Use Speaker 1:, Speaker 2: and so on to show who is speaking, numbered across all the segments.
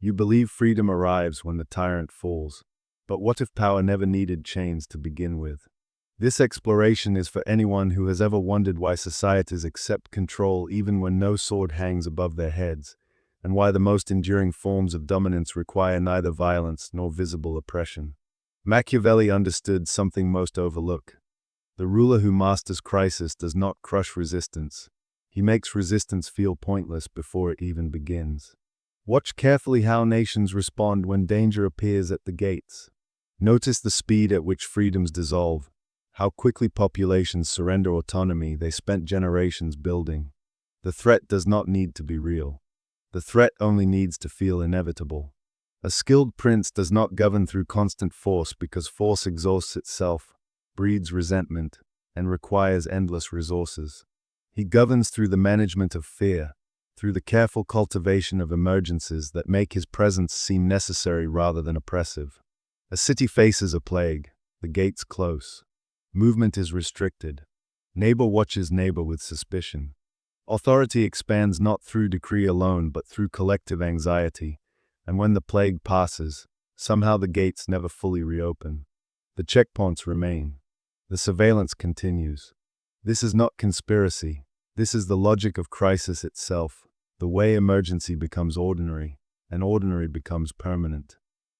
Speaker 1: You believe freedom arrives when the tyrant falls. But what if power never needed chains to begin with? This exploration is for anyone who has ever wondered why societies accept control even when no sword hangs above their heads, and why the most enduring forms of dominance require neither violence nor visible oppression. Machiavelli understood something most overlook. The ruler who masters crisis does not crush resistance. He makes resistance feel pointless before it even begins. Watch carefully how nations respond when danger appears at the gates. Notice the speed at which freedoms dissolve, how quickly populations surrender autonomy they spent generations building. The threat does not need to be real. The threat only needs to feel inevitable. A skilled prince does not govern through constant force because force exhausts itself, breeds resentment, and requires endless resources. He governs through the management of fear, through the careful cultivation of emergencies that make his presence seem necessary rather than oppressive. A city faces a plague, the gates close. Movement is restricted. Neighbor watches neighbor with suspicion. Authority expands not through decree alone but through collective anxiety, and when the plague passes, somehow the gates never fully reopen. The checkpoints remain. The surveillance continues. This is not conspiracy. This is the logic of crisis itself, the way emergency becomes ordinary, and ordinary becomes permanent.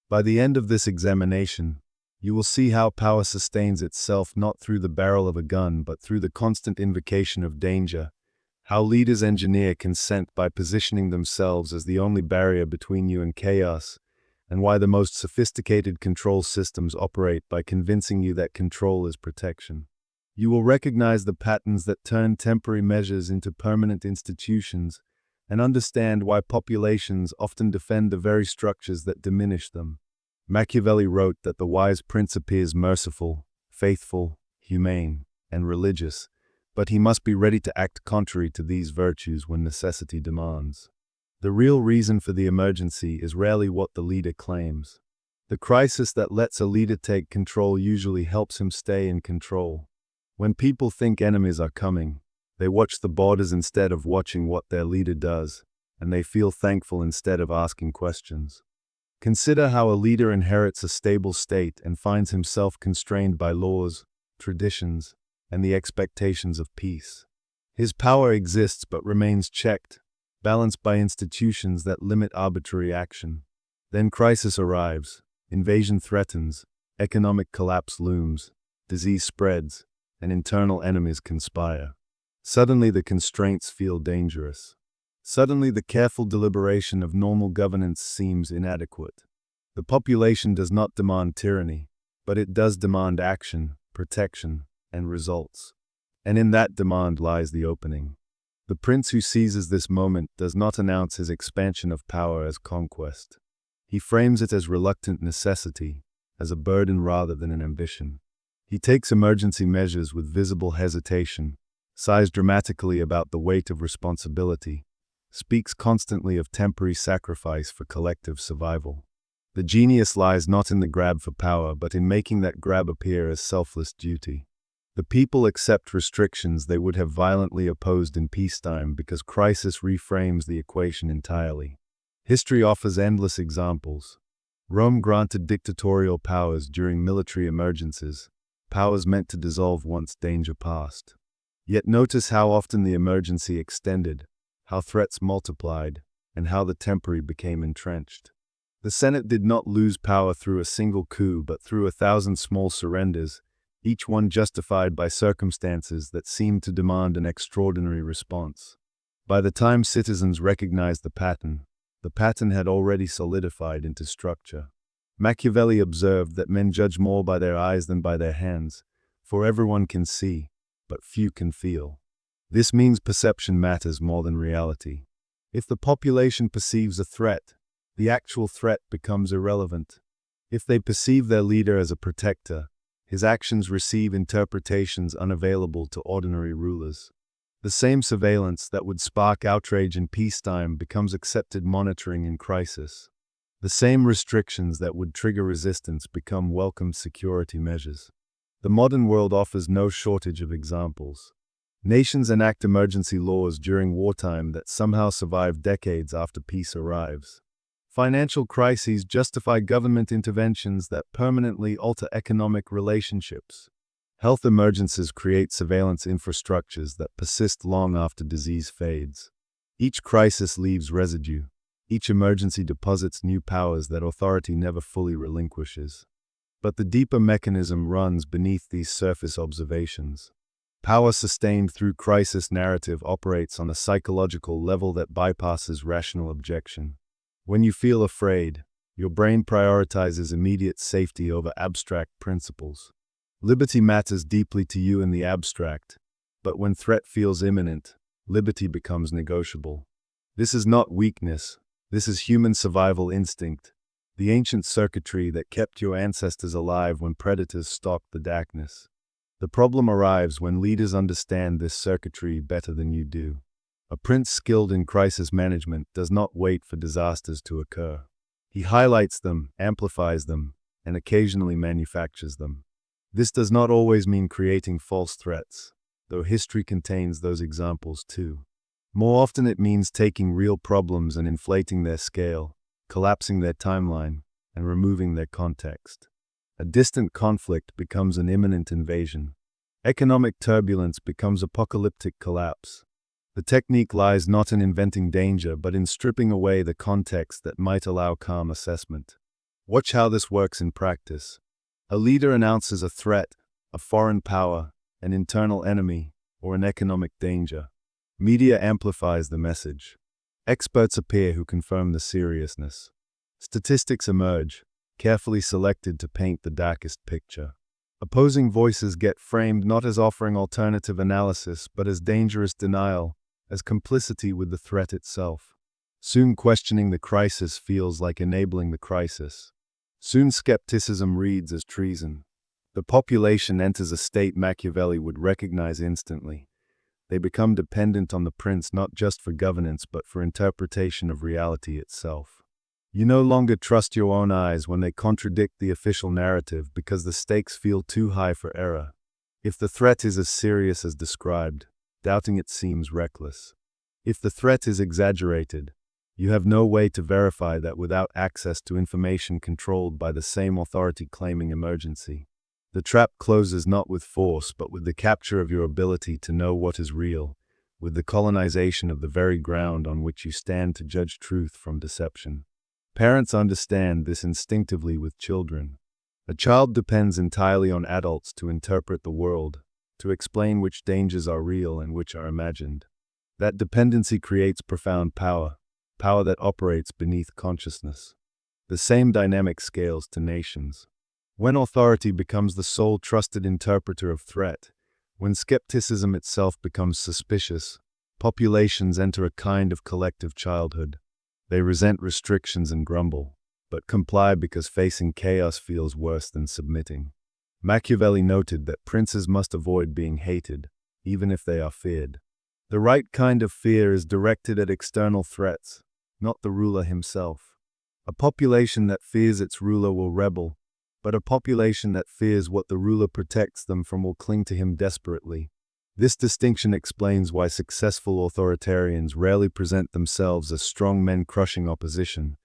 Speaker 1: By the end of this examination, you will see how power sustains itself not through the barrel of a gun but through the constant invocation of danger, how leaders engineer consent by positioning themselves as the only barrier between you and chaos, and why the most sophisticated control systems operate by convincing you that control is protection. You will recognize the patterns that turn temporary measures into permanent institutions, and understand why populations often defend the very structures that diminish them. Machiavelli wrote that the wise prince appears merciful, faithful, humane, and religious, but he must be ready to act contrary to these virtues when necessity demands. The real reason for the emergency is rarely what the leader claims. The crisis that lets a leader take control usually helps him stay in control. When people think enemies are coming, they watch the borders instead of watching what their leader does, and they feel thankful instead of asking questions. Consider how a leader inherits a stable state and finds himself constrained by laws, traditions, and the expectations of peace. His power exists but remains checked, balanced by institutions that limit arbitrary action. Then crisis arrives, invasion threatens, economic collapse looms, disease spreads, and internal enemies conspire. Suddenly the constraints feel dangerous. Suddenly the careful deliberation of normal governance seems inadequate. The population does not demand tyranny, but it does demand action, protection, and results. And in that demand lies the opening. The prince who seizes this moment does not announce his expansion of power as conquest. He frames it as reluctant necessity, as a burden rather than an ambition. He takes emergency measures with visible hesitation, sighs dramatically about the weight of responsibility, speaks constantly of temporary sacrifice for collective survival. The genius lies not in the grab for power, but in making that grab appear as selfless duty. The people accept restrictions they would have violently opposed in peacetime because crisis reframes the equation entirely. History offers endless examples. Rome granted dictatorial powers during military emergencies, powers meant to dissolve once danger passed. Yet notice how often the emergency extended, how threats multiplied, and how the temporary became entrenched. The Senate did not lose power through a single coup but through 1,000 small surrenders, each one justified by circumstances that seemed to demand an extraordinary response. By the time citizens recognized the pattern had already solidified into structure. Machiavelli observed that men judge more by their eyes than by their hands, for everyone can see, but few can feel. This means perception matters more than reality. If the population perceives a threat, the actual threat becomes irrelevant. If they perceive their leader as a protector, his actions receive interpretations unavailable to ordinary rulers. The same surveillance that would spark outrage in peacetime becomes accepted monitoring in crisis. The same restrictions that would trigger resistance become welcome security measures. The modern world offers no shortage of examples. Nations enact emergency laws during wartime that somehow survive decades after peace arrives. Financial crises justify government interventions that permanently alter economic relationships. Health emergencies create surveillance infrastructures that persist long after disease fades. Each crisis leaves residue. Each emergency deposits new powers that authority never fully relinquishes. But the deeper mechanism runs beneath these surface observations. Power sustained through crisis narrative operates on a psychological level that bypasses rational objection. When you feel afraid, your brain prioritizes immediate safety over abstract principles. Liberty matters deeply to you in the abstract, but when threat feels imminent, liberty becomes negotiable. This is not weakness, this is human survival instinct, the ancient circuitry that kept your ancestors alive when predators stalked the darkness. The problem arrives when leaders understand this circuitry better than you do. A prince skilled in crisis management does not wait for disasters to occur. He highlights them, amplifies them, and occasionally manufactures them. This does not always mean creating false threats, though history contains those examples too. More often it means taking real problems and inflating their scale, collapsing their timeline, and removing their context. A distant conflict becomes an imminent invasion. Economic turbulence becomes apocalyptic collapse. The technique lies not in inventing danger, but in stripping away the context that might allow calm assessment. Watch how this works in practice. A leader announces a threat, a foreign power, an internal enemy, or an economic danger. Media amplifies the message. Experts appear who confirm the seriousness. Statistics emerge, carefully selected to paint the darkest picture. Opposing voices get framed not as offering alternative analysis, but as dangerous denial, as complicity with the threat itself. Soon questioning the crisis feels like enabling the crisis. Soon skepticism reads as treason. The population enters a state Machiavelli would recognize instantly. They become dependent on the prince not just for governance but for interpretation of reality itself. You no longer trust your own eyes when they contradict the official narrative because the stakes feel too high for error. If the threat is as serious as described, doubting it seems reckless. If the threat is exaggerated, you have no way to verify that without access to information controlled by the same authority claiming emergency. The trap closes not with force but with the capture of your ability to know what is real, with the colonization of the very ground on which you stand to judge truth from deception. Parents understand this instinctively with children. A child depends entirely on adults to interpret the world, to explain which dangers are real and which are imagined. That dependency creates profound power, power that operates beneath consciousness. The same dynamic scales to nations. When authority becomes the sole trusted interpreter of threat, when skepticism itself becomes suspicious, populations enter a kind of collective childhood. They resent restrictions and grumble, but comply because facing chaos feels worse than submitting. Machiavelli noted that princes must avoid being hated, even if they are feared. The right kind of fear is directed at external threats, not the ruler himself. A population that fears its ruler will rebel, but a population that fears what the ruler protects them from will cling to him desperately. This distinction explains why successful authoritarians rarely present themselves as strong men crushing opposition,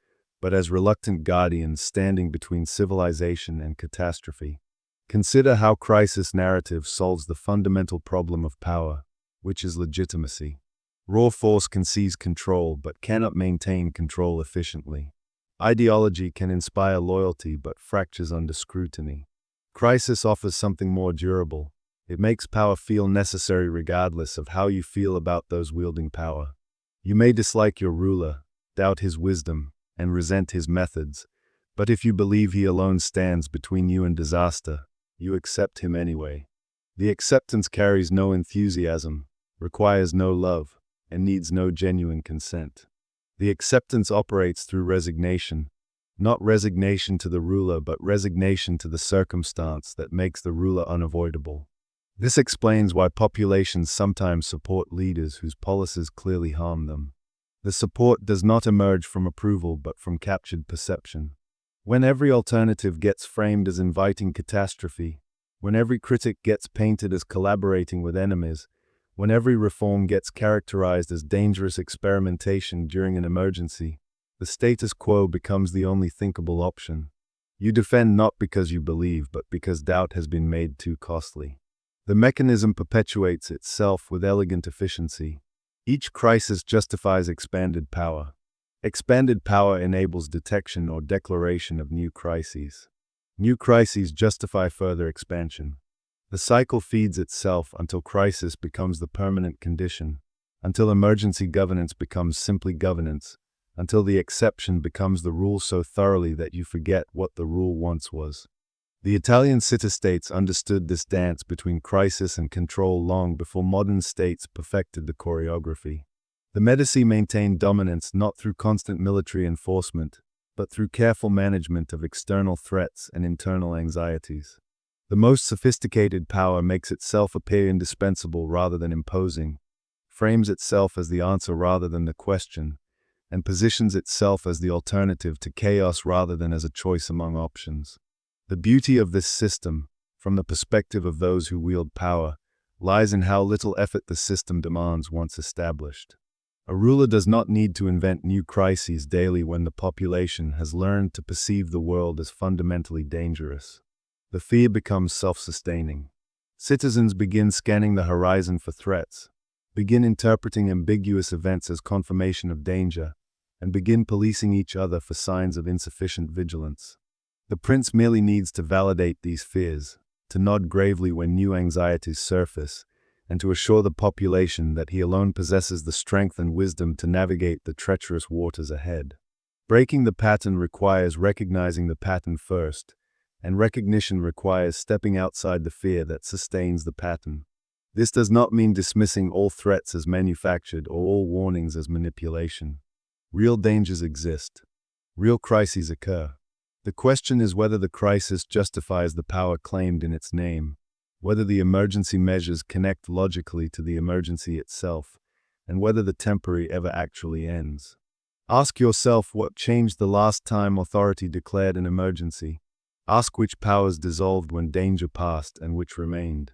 Speaker 1: but as reluctant guardians standing between civilization and catastrophe. Consider how crisis narrative solves the fundamental problem of power, which is legitimacy. Raw force can seize control but cannot maintain control efficiently. Ideology can inspire loyalty but fractures under scrutiny. Crisis offers something more durable. It makes power feel necessary regardless of how you feel about those wielding power. You may dislike your ruler, doubt his wisdom, and resent his methods, but if you believe he alone stands between you and disaster, you accept him anyway. The acceptance carries no enthusiasm, requires no love, and needs no genuine consent. The acceptance operates through resignation, not resignation to the ruler but resignation to the circumstance that makes the ruler unavoidable. This explains why populations sometimes support leaders whose policies clearly harm them. The support does not emerge from approval but from captured perception. When every alternative gets framed as inviting catastrophe, when every critic gets painted as collaborating with enemies, when every reform gets characterized as dangerous experimentation during an emergency, The status quo becomes the only thinkable option. You defend not because you believe, but because doubt has been made too costly. The mechanism perpetuates itself with elegant efficiency. Each crisis justifies expanded power. Expanded power enables detection or declaration of new crises. New crises justify further expansion. The cycle feeds itself until crisis becomes the permanent condition, until emergency governance becomes simply governance, until the exception becomes the rule so thoroughly that you forget what the rule once was. The Italian city-states understood this dance between crisis and control long before modern states perfected the choreography. The Medici maintained dominance not through constant military enforcement, but through careful management of external threats and internal anxieties. The most sophisticated power makes itself appear indispensable rather than imposing, frames itself as the answer rather than the question, and positions itself as the alternative to chaos rather than as a choice among options. The beauty of this system, from the perspective of those who wield power, lies in how little effort the system demands once established. A ruler does not need to invent new crises daily when the population has learned to perceive the world as fundamentally dangerous. The fear becomes self-sustaining. Citizens begin scanning the horizon for threats, begin interpreting ambiguous events as confirmation of danger, and begin policing each other for signs of insufficient vigilance. The prince merely needs to validate these fears, to nod gravely when new anxieties surface, and to assure the population that he alone possesses the strength and wisdom to navigate the treacherous waters ahead. Breaking the pattern requires recognizing the pattern first, and recognition requires stepping outside the fear that sustains the pattern. This does not mean dismissing all threats as manufactured or all warnings as manipulation. Real dangers exist. Real crises occur. The question is whether the crisis justifies the power claimed in its name, whether the emergency measures connect logically to the emergency itself, and whether the temporary ever actually ends. Ask yourself what changed the last time authority declared an emergency. Ask which powers dissolved when danger passed and which remained.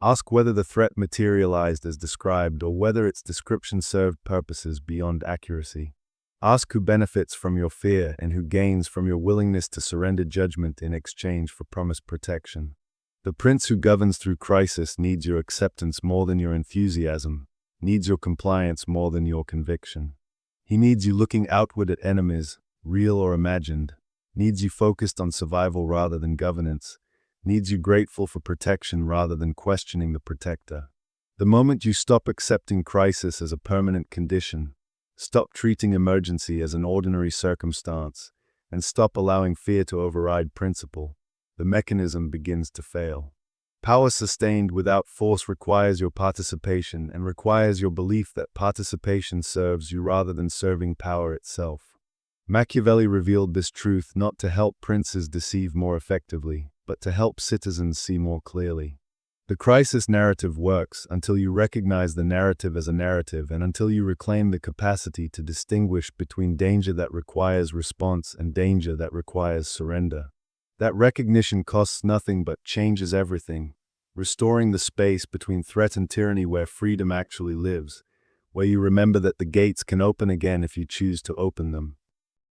Speaker 1: Ask whether the threat materialized as described or whether its description served purposes beyond accuracy. Ask who benefits from your fear and who gains from your willingness to surrender judgment in exchange for promised protection. The prince who governs through crisis needs your acceptance more than your enthusiasm, needs your compliance more than your conviction. He needs you looking outward at enemies, real or imagined, needs you focused on survival rather than governance, needs you grateful for protection rather than questioning the protector. The moment you stop accepting crisis as a permanent condition, stop treating emergency as an ordinary circumstance, and stop allowing fear to override principle, the mechanism begins to fail. Power sustained without force requires your participation and requires your belief that participation serves you rather than serving power itself. Machiavelli revealed this truth not to help princes deceive more effectively, but to help citizens see more clearly. The crisis narrative works until you recognize the narrative as a narrative and until you reclaim the capacity to distinguish between danger that requires response and danger that requires surrender. That recognition costs nothing but changes everything, restoring the space between threat and tyranny where freedom actually lives, where you remember that the gates can open again if you choose to open them.